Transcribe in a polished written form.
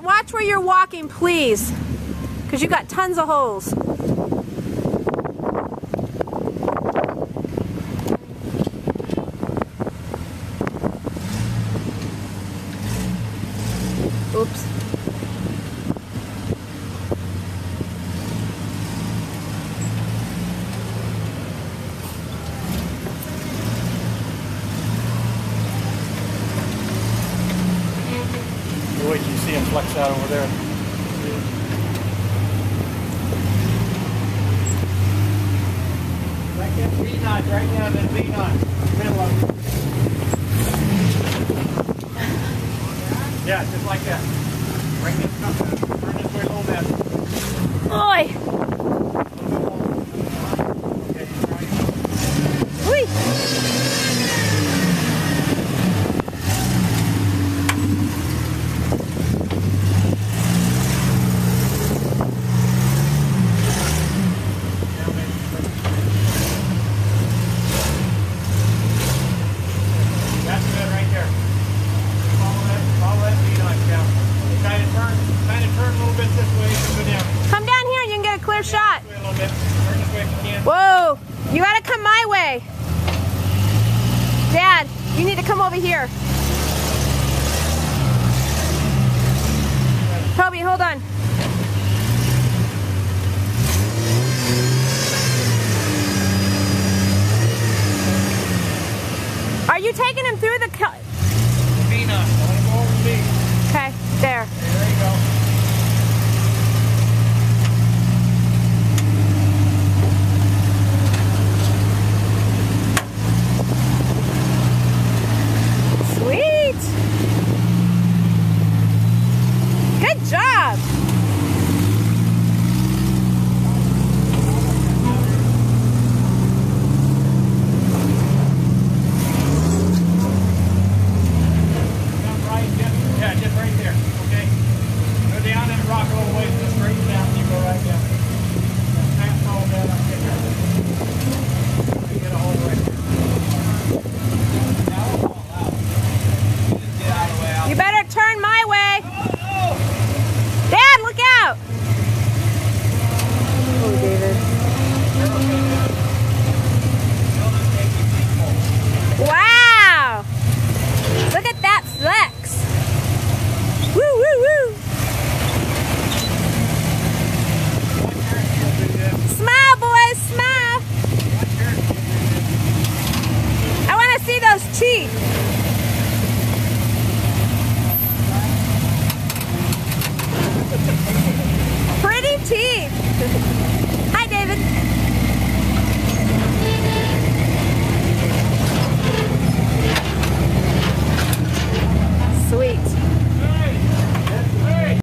watch where you're walking, please, because you got tons of holes. Oops. Wait till you see him flex out over there. Right there, V-knot, right now, then V-knot, middle of it. Yeah, just like that. Bring this up, turn this way a little bit. Oi! Shot. Whoa, you gotta come my way. Dad, you need to come over here. Toby, hold on. Are you taking him through the V-knot. Okay, there. There you go. Good job! Yeah, just right there, okay? Go down and rock all the way, just straight down, and you go right down. Tap all that up there. You get a hole right there. Now we'll fall out. You just get out of the way. You better turn my way. Oh, Dad, look out! Oh, David. Wow! Look at that flex. Woo, woo, woo! Smile, boys, smile! I want to see those teeth. Pretty teeth.